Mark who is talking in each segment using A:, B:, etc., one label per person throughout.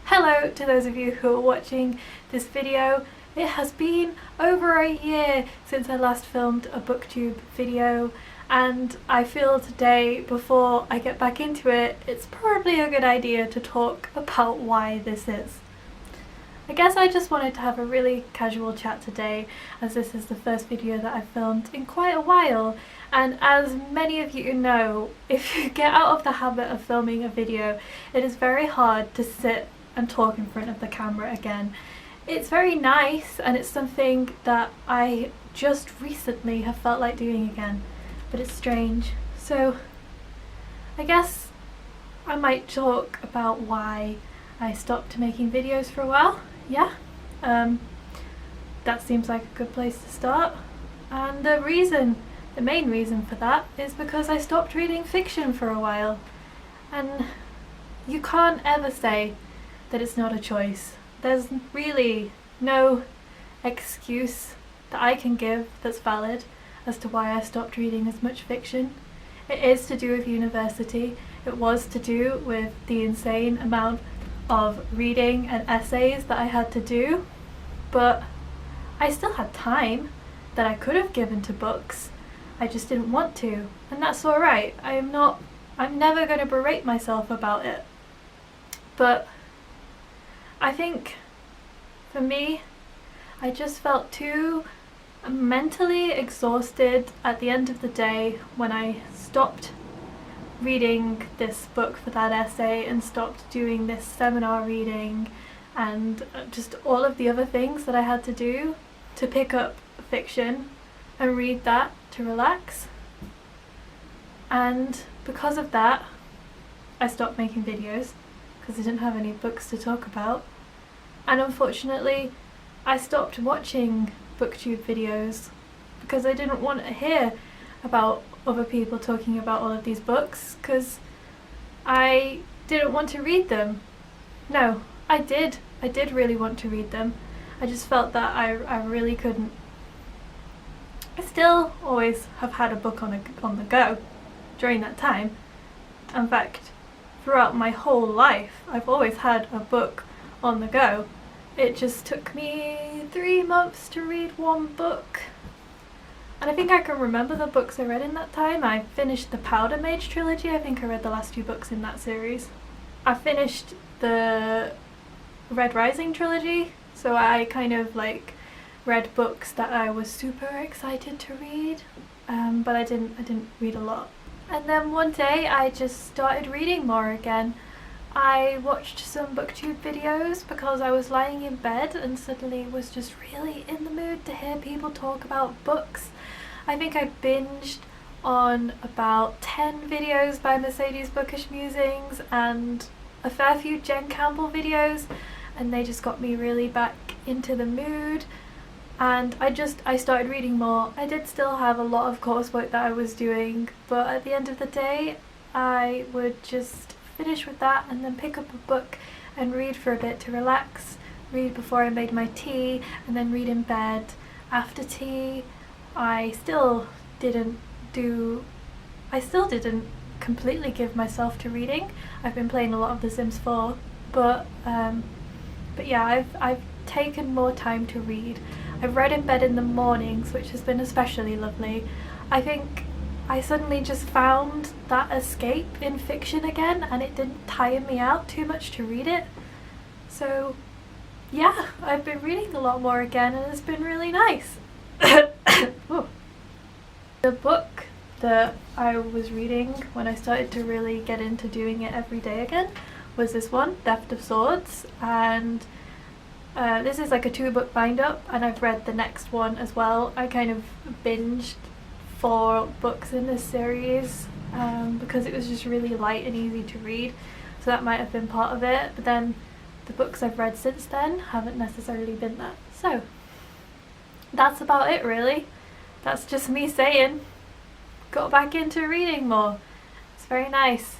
A: Hello to those of you who are watching this video. It has been over a year since I last filmed a Booktube video, and I feel today, before I get back into it, it's probably a good idea to talk about why this is. I guess I just wanted to have a really casual chat today, as this is the first video that I've filmed in quite a while, and as many of you know, if you get out of the habit of filming a video, it is very hard to sit and talk in front of the camera again. It's very nice, and it's something that I just recently have felt like doing again, but it's strange. So I guess I might talk about why I stopped making videos for a while. Yeah, that seems like a good place to start. And the main reason for that is because I stopped reading fiction for a while. And you can't ever say that it's not a choice. There's really no excuse that I can give that's valid as to why I stopped reading as much fiction. It is to do with university. It was to do with the insane amount of reading and essays that I had to do, but I still had time that I could have given to books. I just didn't want to, and that's alright. I'm never going to berate myself about it. But I think for me, I just felt too mentally exhausted at the end of the day when I stopped reading this book for that essay and stopped doing this seminar reading and just all of the other things that I had to do to pick up fiction and read that to relax. And because of that, I stopped making videos because I didn't have any books to talk about. And unfortunately, I stopped watching Booktube videos because I didn't want to hear about other people talking about all of these books, because I didn't want to read them. No, I did really want to read them. I just felt that I really couldn't. I still always have had a book on the go during that time. In fact, throughout my whole life, I've always had a book on the go. It just took me 3 months to read one book. And I think I can remember the books I read in that time. I finished the Powder Mage trilogy. I think I read the last 2 books in that series. I finished the Red Rising trilogy, so I kind of like read books that I was super excited to read, but I didn't read a lot. And then one day I just started reading more again. I watched some Booktube videos because I was lying in bed and suddenly was just really in the mood to hear people talk about books. I think I binged on about 10 videos by Mercedes Bookish Musings and a fair few Jen Campbell videos, and they just got me really back into the mood, and I started reading more. I did still have a lot of coursework that I was doing, but at the end of the day I would just finish with that and then pick up a book and read for a bit to relax, read before I made my tea, and then read in bed. After tea, I still didn't completely give myself to reading. I've been playing a lot of The Sims 4, but yeah, I've taken more time to read. I've read in bed in the mornings, which has been especially lovely. I think I suddenly just found that escape in fiction again, and it didn't tire me out too much to read it. So yeah, I've been reading a lot more again, and it's been really nice. The book that I was reading when I started to really get into doing it every day again was this one, Theft of Swords, and this is like a 2-book bind-up, and I've read the next one as well. I kind of binged 4 books in this series because it was just really light and easy to read, so that might have been part of it, but then the books I've read since then haven't necessarily been that. So that's about it really. That's just me saying got back into reading more. It's very nice.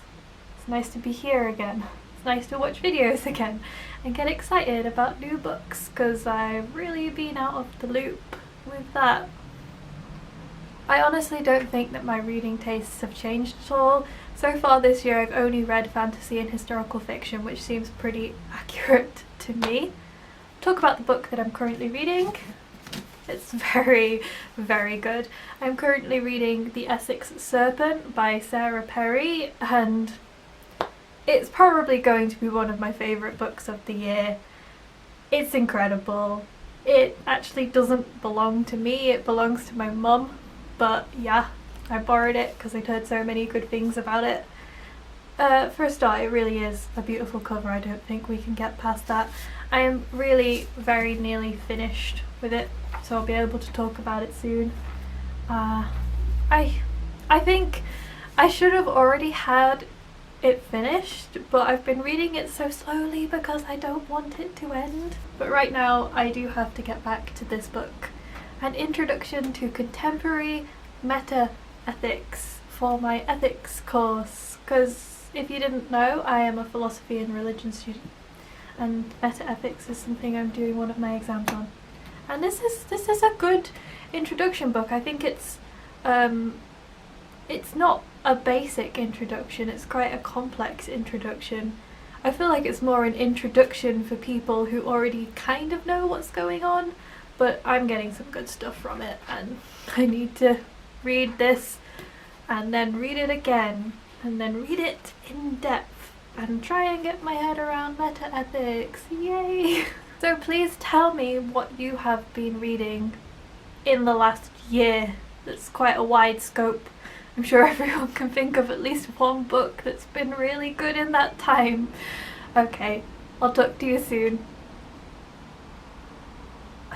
A: It's nice to be here again. It's nice to watch videos again and get excited about new books, because I've really been out of the loop with that. I honestly don't think that my reading tastes have changed at all. So far this year I've only read fantasy and historical fiction, which seems pretty accurate accurate to me. Talk about the book that I'm currently reading. It's very, very good. I'm currently reading The Essex Serpent by Sarah Perry, and it's probably going to be one of my favourite books of the year. It's incredible. It actually doesn't belong to me, it belongs to my mum, but yeah, I borrowed it because I'd heard so many good things about it. For a start, it really is a beautiful cover. I don't think we can get past that. I am really very nearly finished with it, so I'll be able to talk about it soon. I think I should have already had it finished, but I've been reading it so slowly because I don't want it to end. But right now I do have to get back to this book, An Introduction to Contemporary Meta-Ethics, for my ethics course, because if you didn't know, I am a philosophy and religion student, and meta-ethics is something I'm doing one of my exams on. And this is a good introduction book. I think it's not a basic introduction, it's quite a complex introduction. I feel like it's more an introduction for people who already kind of know what's going on, but I'm getting some good stuff from it, and I need to read this and then read it again and then read it in depth and try and get my head around meta-ethics. Yay! So please tell me what you have been reading in the last year. That's quite a wide scope. I'm sure everyone can think of at least one book that's been really good in that time. Okay, I'll talk to you soon.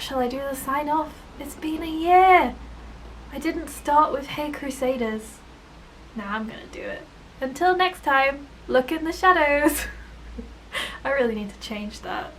A: Shall I do the sign off? It's been a year! I didn't start with Hey Crusaders. Now I'm gonna do it. Until next time, look in the shadows! I really need to change that.